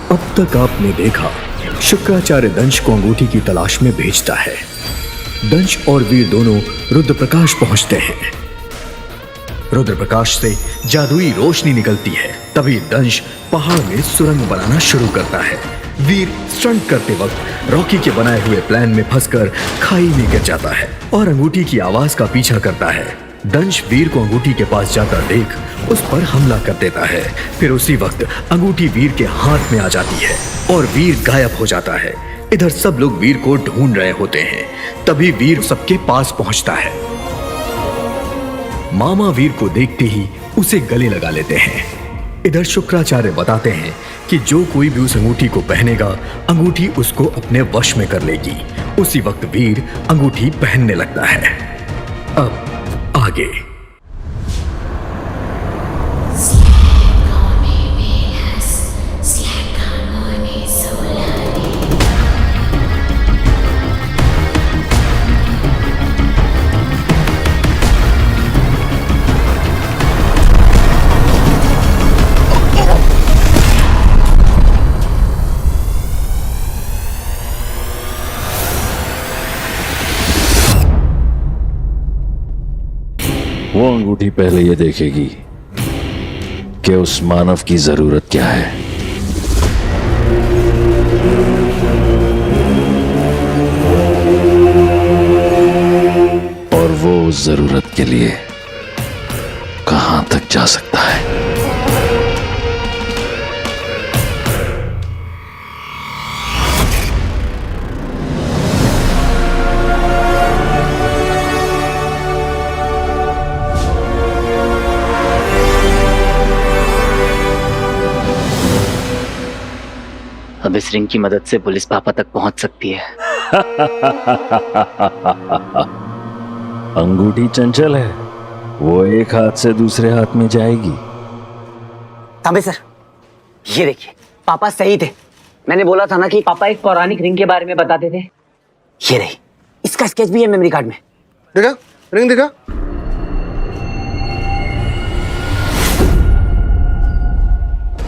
अब तक आपने देखा, शुक्राचार्य दंश को अंगूठी की तलाश में भेजता है। दंश और वीर दोनों रुद्रप्रकाश पहुंचते हैं। रुद्रप्रकाश से जादुई रोशनी निकलती है। तभी दंश पहाड़ में सुरंग बनाना शुरू करता है। वीर स्टंट करते वक्त रॉकी के बनाए हुए प्लान में फंसकर खाई में गिर जाता है और अंगूठी की आवाज का पीछा करता है। दंश वीर को अंगूठी के पास जाता देख उस पर हमला कर देता है। फिर उसी वक्त अंगूठी वीर के हाथ में आ जाती है और वीर गायब हो जाता है। इधर सब लोग वीर को ढूंढ रहे होते हैं। तभी वीर सबके पास पहुंचता है। मामा वीर को देखते ही उसे गले लगा लेते हैं। इधर शुक्राचार्य बताते हैं कि जो कोई भी उस अंगूठी को पहनेगा, अंगूठी उसको अपने वश में कर लेगी। उसी वक्त वीर अंगूठी पहनने लगता है। अब आगे। वो अंगूठी पहले ये देखेगी कि उस मानव की जरूरत क्या है। और वो उस जरूरत के लिए कहां तक जा सकता है। अब इस रिंग की मदद से पुलिस पापा तक पहुंच सकती है। अंगूठी चंचल है, वो एक हाथ से दूसरे हाथ में जाएगी। तांबे सर, ये देखिए, पापा सही थे। मैंने बोला था ना कि पापा एक पौराणिक रिंग के बारे में बताते थे। ये रही, इसका स्केच भी है मेमोरी कार्ड में। देखा रिंग, देखा।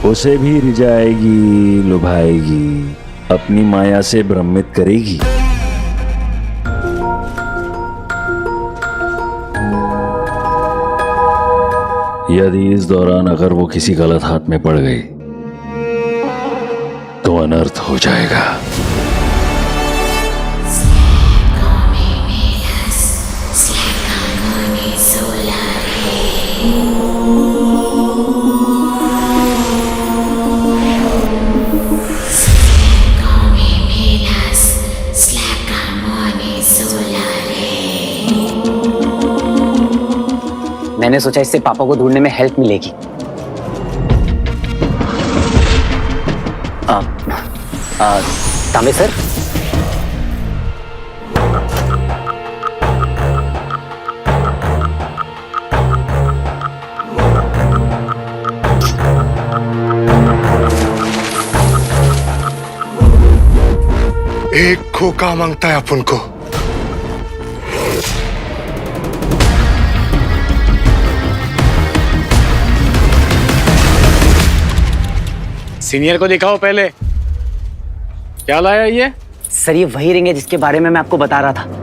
उसे भी रिझाएगी, लुभाएगी, अपनी माया से भ्रमित करेगी। यदि इस दौरान अगर वो किसी गलत हाथ में पड़ गई तो अनर्थ हो जाएगा। मैंने सोचा इससे पापा को ढूंढने में हेल्प मिलेगी। तांबे सर, एक खोखा मांगता है अपन को। सीनियर को दिखाओ पहले, क्या लाया ये? सर ये वही रिंग है जिसके बारे में मैं आपको बता रहा था।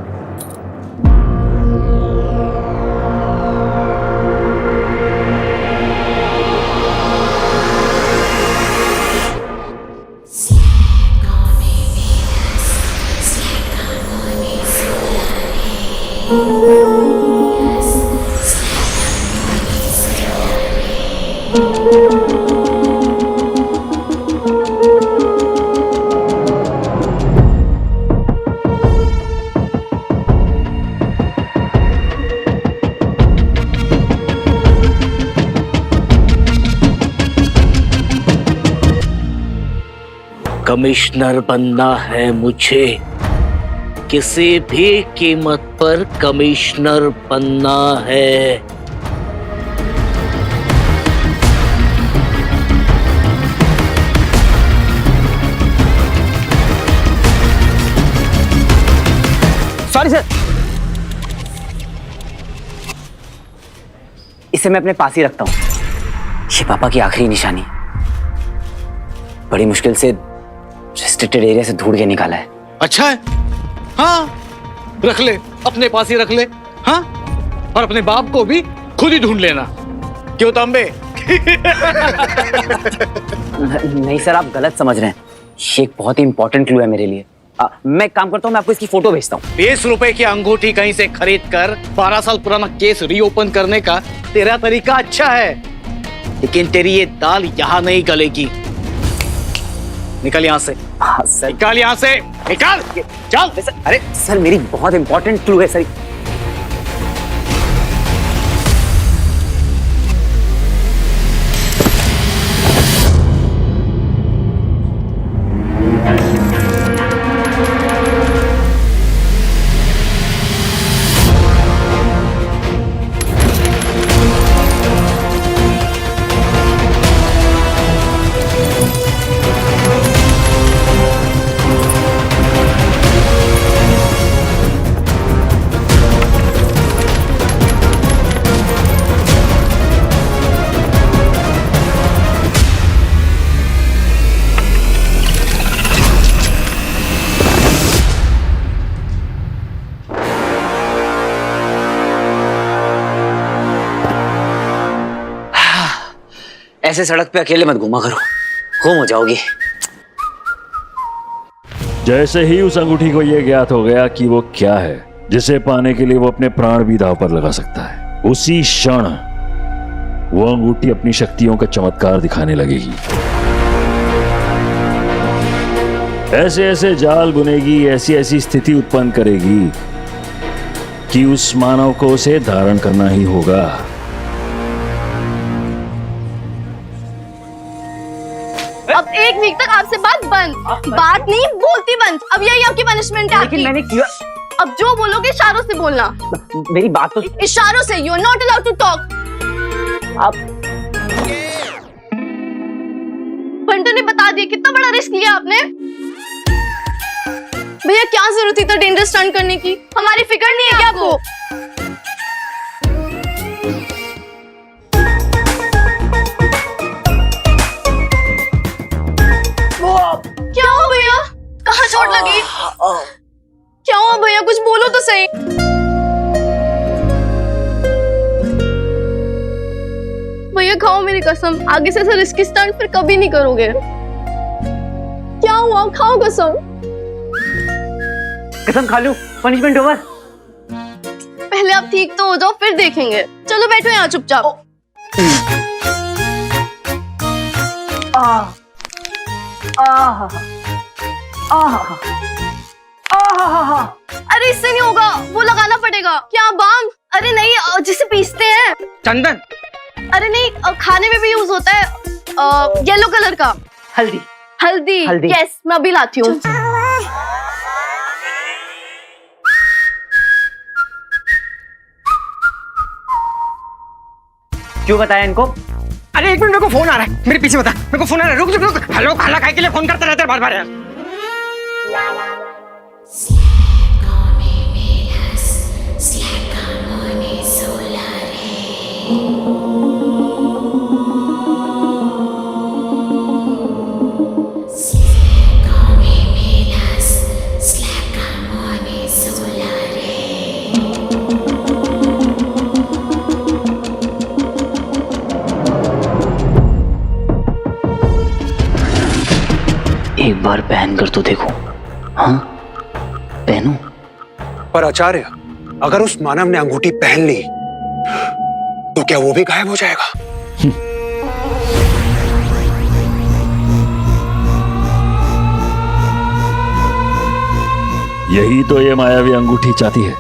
कमिश्नर बनना है मुझे, किसी भी कीमत पर कमिश्नर बनना है। सॉरी सर, इसे मैं अपने पास ही रखता हूँ। ये पापा की आखिरी निशानी है। बड़ी मुश्किल से रेस्ट्रिक्टेड एरिया से ढूंढ के निकाला है। अच्छा है, हाँ रख ले, अपने पास ही रख ले। हाँ, और अपने बाप को भी खुद ही ढूंढ लेना। क्यों तांबे? नहीं सर, आप गलत समझ रहे हैं। ये एक बहुत ही इंपॉर्टेंट क्लू है मेरे लिए। मैं एक काम करता हूँ, मैं आपको इसकी फोटो भेजता हूँ। 20 रुपए की अंगूठी कहीं से खरीद कर 12 साल पुराना केस रीओपन करने का तेरा तरीका अच्छा है, लेकिन तेरी ये दाल यहाँ नहीं गलेगी। निकल यहाँ से। हाँ सर। निकाल यहाँ से, निकाल, चल। अरे सर, मेरी बहुत इंपॉर्टेंट क्लू है सर। ऐसे सड़क पे अकेले मत घूमा करो, गुम हो जाओगी। जैसे ही उस अंगूठी को यह ज्ञात हो गया कि वो क्या है जिसे पाने के लिए वो अपने प्राण भी दांव पर लगा सकता है, उसी क्षण वो अंगूठी अपनी शक्तियों का चमत्कार दिखाने लगेगी। ऐसे ऐसे जाल बुनेगी, ऐसी ऐसी स्थिति उत्पन्न करेगी कि उस मानव को उसे धारण करना ही होगा। अब 1 वीक तक आपसे बात बंद, बात नहीं बोलती बंद। अब यही आपकी पनिशमेंट है। लेकिन मैंने किया। अब जो बोलोगे इशारों से बोलना। मेरी बात तो। इशारों से। You are not allowed to talk. आप बंटू ने बता दिया, कितना बड़ा रिस्क लिया आपने। भैया क्या जरूरत थी इतना डेंजरस स्टंट करने की? हमारी फिक्र नहीं है क्या आपको? क्या हुआ भैया? कहाँ चोट लगी? क्या हुआ भैया? कुछ बोलो तो सही। भैया खाओ मेरी कसम, आगे से ऐसा रिस्की स्टंट फिर कभी नहीं करोगे। क्या हुआ? खाओ कसम। कसम खा लूं, पनिशमेंट ओवर। पहले आप ठीक तो हो जाओ, फिर देखेंगे। चलो बैठो यहाँ चुपचाप। अरे इससे नहीं होगा, वो लगाना पड़ेगा। क्या बाम? अरे नहीं, जिसे पीसते हैं। चंदन। अरे नहीं, खाने में भी यूज होता है। येलो कलर का। हल्दी। हल्दी। हल्दी। यस, मैं अभी लाती हूँ। क्यों बताया इनको? अरे 1 मिनट, मेरे को फोन आ रहा है। मेरे पीछे बता, मेरे को फोन आ रहा है। रुक रुक रुक। हेलो, खाना खाए के लिए फोन करते रहते हैं बार-बार यार। एक बार पहन कर तो देखो। हाँ, पहनूं? पर आचार्य, अगर उस मानव ने अंगूठी पहन ली तो क्या वो भी गायब हो जाएगा? यही तो ये मायावी अंगूठी चाहती है।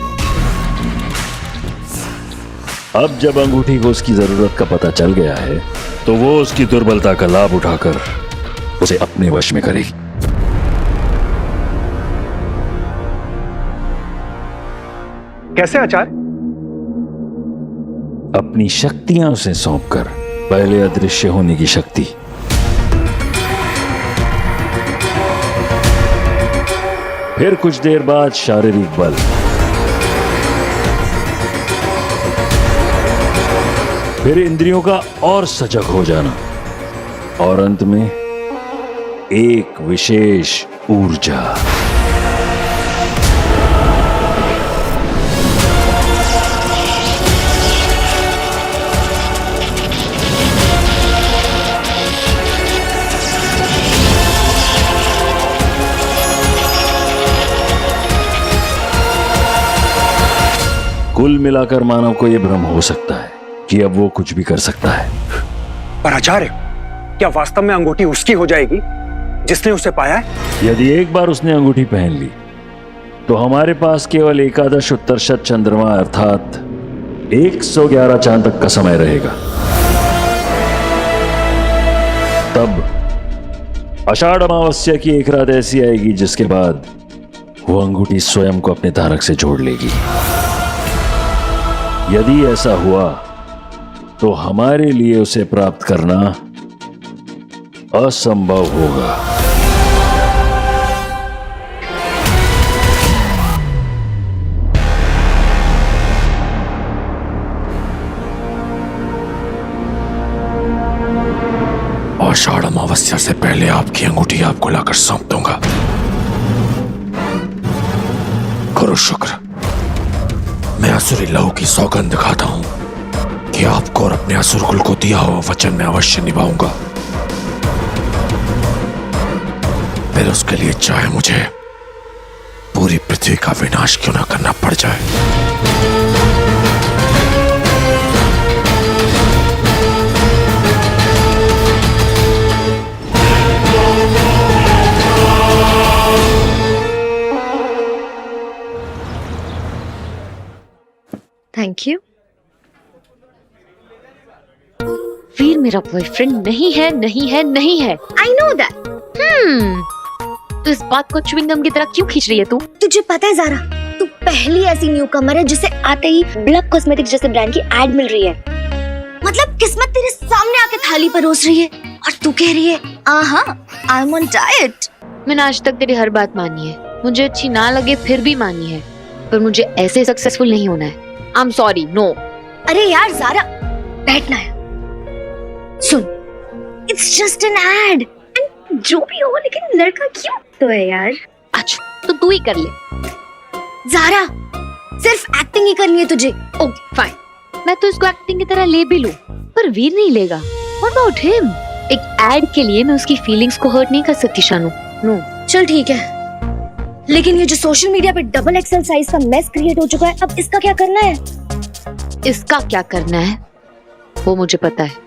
अब जब अंगूठी को उसकी जरूरत का पता चल गया है तो वो उसकी दुर्बलता का लाभ उठाकर उसे अपने वश में करेगी। कैसे आचार्य? अपनी शक्तियां उसे सौंपकर, पहले अदृश्य होने की शक्ति, फिर कुछ देर बाद शारीरिक बल, फिर इंद्रियों का और सजग हो जाना, और अंत में एक विशेष ऊर्जा। कुल मिलाकर मानव को यह भ्रम हो सकता है कि अब वो कुछ भी कर सकता है। पर आचार्य, क्या वास्तव में अंगूठी उसकी हो जाएगी जिसने उसे पाया है? यदि एक बार उसने अंगूठी पहन ली तो हमारे पास केवल एकादश उत्तरशत चंद्रमा अर्थात 111 चांद तक का समय रहेगा। तब आषाढ़ अमावस्या की एक रात ऐसी आएगी जिसके बाद वो अंगूठी स्वयं को अपने धारक से जोड़ लेगी। यदि ऐसा हुआ तो हमारे लिए उसे प्राप्त करना असंभव होगा। आषाढ़ अमावस्या से पहले आपकी अंगूठी आपको लाकर सौंप दूंगा। करो शुक्र, मैं असुरी लहू की सौगंध खाता हूं कि आपको और अपने असुर कुल को दिया हुआ वचन मैं अवश्य निभाऊंगा। फिर उसके लिए चाहे मुझे पूरी पृथ्वी का विनाश क्यों ना करना पड़ जाए। Thank you. वीर मेरा बॉयफ्रेंड नहीं है, नहीं है, नहीं है। I know that. तो इस बात को च्युइंगम की तरह क्यों खींच रही है तू? तुझे पता है ज़ारा, तू पहली ऐसी न्यूकमर है जिसे आते ही ब्लक कॉस्मेटिक्स जैसे ब्रांड की एड मिल रही है। मतलब किस्मत तेरे सामने आके थाली परोस रही है और तू कह रही है आई एम ऑन डाइट। मैंने आज तक तेरी हर बात मानी है, मुझे अच्छी ना लगे फिर भी मानी है, पर मुझे ऐसे सक्सेसफुल नहीं होना है। I am sorry, no. अरे यार ज़ारा, बैठना है। सुन, इट्स जस्ट एन एड, जो भी हो, लेकिन लड़का क्यों तो है यार। अच्छा, तो तू ही कर ले। ज़ारा, सिर्फ एक्टिंग ही करनी है तुझे। ओह फाइन, मैं तो इसको एक्टिंग की तरह ले भी लूं, पर वीर नहीं लेगा। What about him? एक एड के लिए मैं उसकी फीलिंग्स को हर्ट नहीं कर सकती शानू। नो। चल ठीक है, लेकिन ये जो सोशल मीडिया पे डबल एक्सेल साइज का मेस क्रिएट हो चुका है, अब इसका क्या करना है? इसका क्या करना है वो मुझे पता है।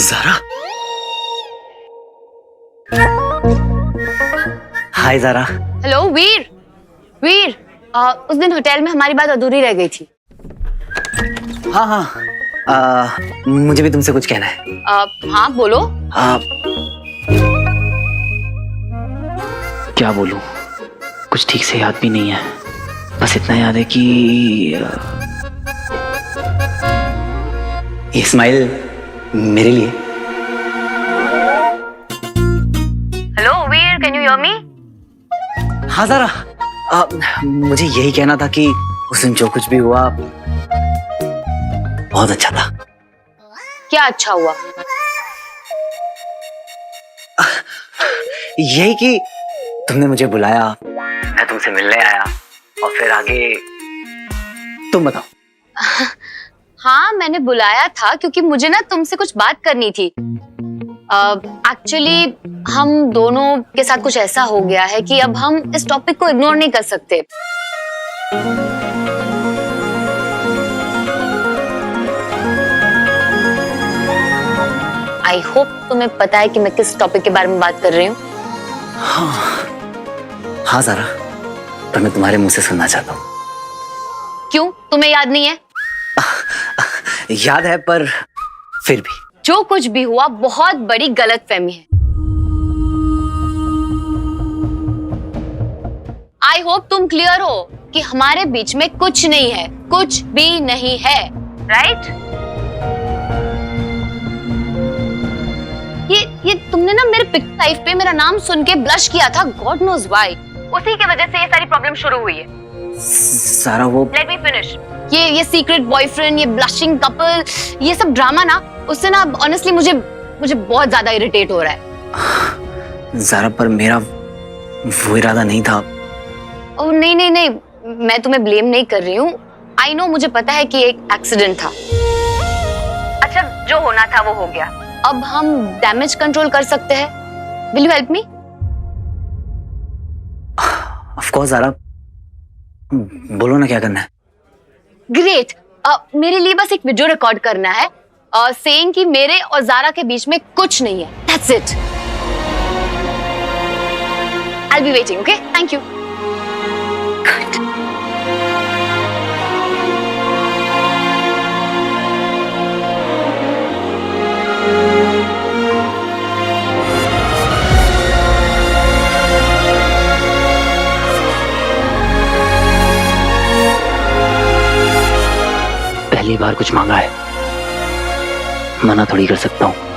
ज़ारा, हाय ज़ारा। हेलो वीर। वीर, उस दिन होटल में हमारी बात अधूरी रह गई थी। हाँ, मुझे भी तुमसे कुछ कहना है। हाँ बोलो। क्या बोलूं, कुछ ठीक से याद भी नहीं है। बस इतना याद है कि ये स्माइल मेरे लिए। Hello Veer, can you hear me? हाँ ज़ारा, मुझे यही कहना था कि उस दिन जो कुछ भी हुआ बहुत अच्छा था। क्या अच्छा हुआ? यही कि तुमने मुझे बुलाया, मैं तुमसे मिलने आया, और फिर आगे तुम बताओ। हाँ, मैंने बुलाया था क्योंकि मुझे ना तुमसे कुछ बात करनी थी। एक्चुअली हम दोनों के साथ कुछ ऐसा हो गया है कि अब हम इस टॉपिक को इग्नोर नहीं कर सकते। आई होप तुम्हें पता है कि मैं किस टॉपिक के बारे में बात कर रही हूँ। हाँ ज़ारा, पर मैं तुम्हारे मुंह से सुनना चाहता हूँ। क्यों, तुम्हें याद नहीं है? याद है, पर फिर भी जो कुछ भी हुआ बहुत बड़ी गलतफहमी है। आई होप तुम क्लियर हो कि हमारे बीच में कुछ नहीं है, कुछ भी नहीं है, राइट? ये तुमने ना मेरे पिक लाइफ पे मेरा नाम सुन के ब्लश किया था, गॉड नोज व्हाई। उसी की वजह से ये सारी प्रॉब्लम शुरू हुई है। सारा वो लेट मी फिनिश। ये सीक्रेट बॉयफ्रेंड, ये ब्लशिंग कपल, ये सब ड्रामा ना, उससे ना ऑनेस्टली मुझे बहुत ज्यादा इरिटेट हो रहा है। ज़ारा, पर मेरा वो इरादा नहीं था। ओह नहीं, मैं तुम्हें ब्लेम नहीं कर रही हूँ। आई नो, मुझे पता है कि एक एक्सीडेंट था। अच्छा, जो होना था वो हो गया। अब हम डैमेज कंट्रोल कर सकते हैं। Will you help me? Of course Zara, बोलो ना क्या करना है। ग्रेट। मेरे लिए बस एक वीडियो रिकॉर्ड करना है, सेइंग कि मेरे और ज़ारा के बीच में कुछ नहीं है। That's it. I will be waiting, okay? Thank you. पहली बार कुछ मांगा है, मना थोड़ी कर सकता हूँ।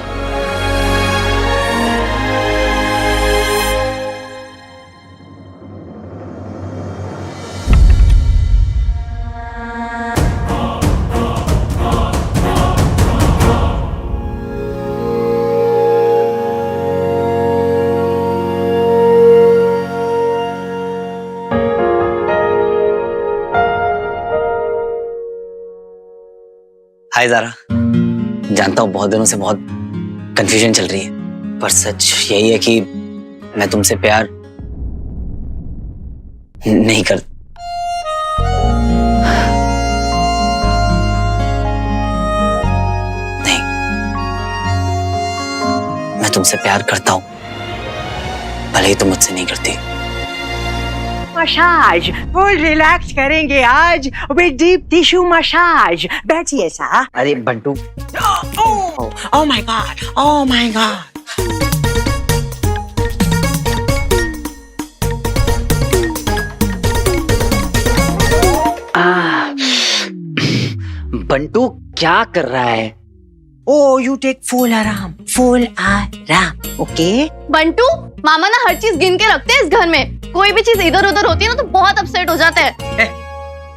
हाय ज़ारा, जानता हूँ बहुत दिनों से बहुत कंफ्यूजन चल रही है, पर सच यही है कि मैं तुमसे प्यार नहीं कर। नहीं, मैं तुमसे प्यार करता हूँ, भले ही तुम मुझसे नहीं करती। मसाज फुल रिलैक्स करेंगे आज विद डीप टिश्यू मसाज। बैठिए सा। अरे Bantu, oh my God, oh my God. Bantu क्या कर रहा है? Oh, you take full आराम, full आराम, ओके? बंटू, मामा ना हर चीज गिन के रखते हैं इस घर में। कोई भी चीज इधर उधर होती है ना तो बहुत अपसेट हो जाता है।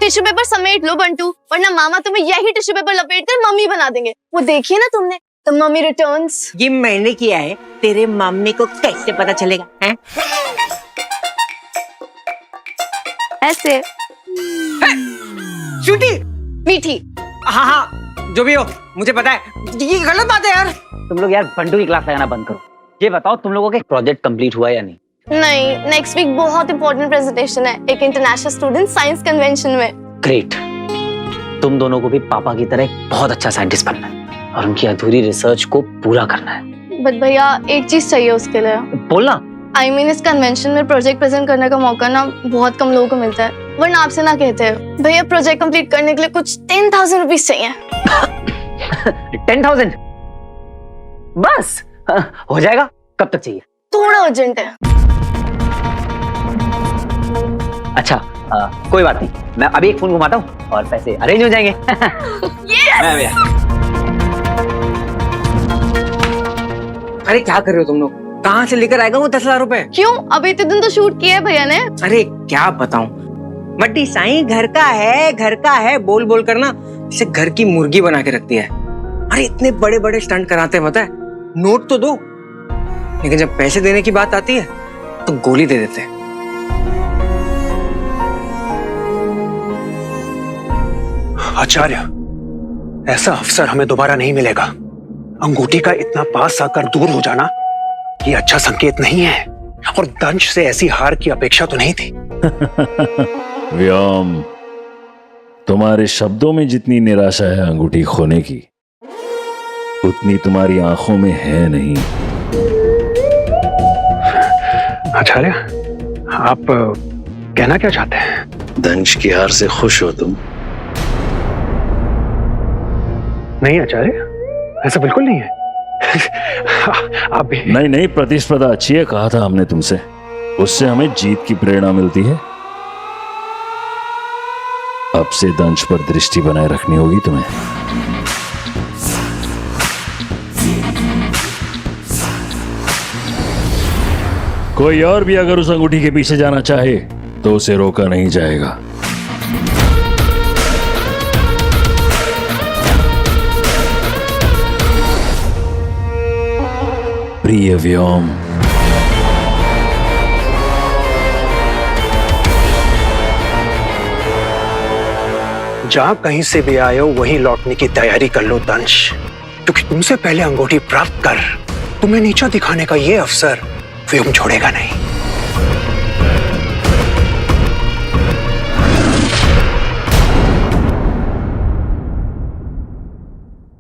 टिश्यू पेपर समेट लो बंटू, वरना मामा तुम्हें यही टिश्यू पेपर लपेट कर मम्मी बना देंगे। वो देखिए ना तुमने, तो मम्मी रिटर्न्स। ये मैंने किया है, तेरे मम्मी को कैसे पता चलेगा? हैं? ऐसे श्रुति, मीठी। हाँ, जो भी हो, मुझे पता है ये गलत बात है यार। तुम लोग यार बंटू की क्लास लगाना बंद करो। ये बताओ, तुम लोगों का प्रोजेक्ट कंप्लीट हुआ या नहीं? नहीं, नेक्स्ट वीक बहुत इंपॉर्टेंट प्रेजेंटेशन है एक इंटरनेशनल स्टूडेंट साइंस कन्वेंशन में। ग्रेट। तुम दोनों को भी पापा की तरह एक बहुत अच्छा साइंटिस्ट बनना है और उनकी अधूरी रिसर्च को पूरा करना है। बट भैया, एक चीज चाहिए उसके लिए। बोलना। I mean, इस कन्वेंशन में प्रोजेक्ट प्रेजेंट करने का मौका ना बहुत कम लोगों को मिलता है, वरना आपसे ना कहते हैं भैया प्रोजेक्ट कंप्लीट करने के लिए कुछ 10,000 रुपीज चाहिए। 10,000 बस? हो जाएगा। कब तक चाहिए? थोड़ा अर्जेंट है। अच्छा, कोई बात नहीं, मैं अभी एक फोन घुमाता हूँ और पैसे अरेंज हो जाएंगे। अरे क्या कर रहे हो तुम लोग? कहाँ से लेकर आएगा वो 10,000 रुपए? क्यों? अभी इतने दिन तो शूट किए भैया ने। अरे क्या बताऊं, मट्टी साईं घर का है बोल बोल कर ना इसे घर की मुर्गी बना के रखती है। अरे इतने बड़े बड़े स्टंट कराते हैं, पता है? नोट तो दो, लेकिन जब पैसे देने की बात आती है तो गोली दे देते हैं। आचार्य, ऐसा अवसर हमें दोबारा नहीं मिलेगा। अंगूठी का इतना पास आकर दूर हो जाना ये अच्छा संकेत नहीं है, और दंश से ऐसी हार की अपेक्षा तो नहीं थी। व्योम, तुम्हारे शब्दों में जितनी निराशा है अंगूठी खोने की, उतनी तुम्हारी आंखों में है नहीं। आचार्य, आप कहना क्या चाहते हैं? दंश की हार से खुश हो तुम? नहीं आचार्य, ऐसा बिल्कुल नहीं है। आप भी नहीं नहीं, प्रतिस्पर्धा अच्छी है, कहा था हमने तुमसे, उससे हमें जीत की प्रेरणा मिलती है। अब से दंश पर दृष्टि बनाए रखनी होगी तुम्हें। कोई और भी अगर उस अंगूठी के पीछे जाना चाहे तो उसे रोका नहीं जाएगा। प्रिय व्योम, जहां कहीं से भी आए हो वहीं लौटने की तैयारी कर लो दंश, क्योंकि तुमसे पहले अंगूठी प्राप्त कर तुम्हें नीचा दिखाने का ये अवसर व्योम छोड़ेगा नहीं।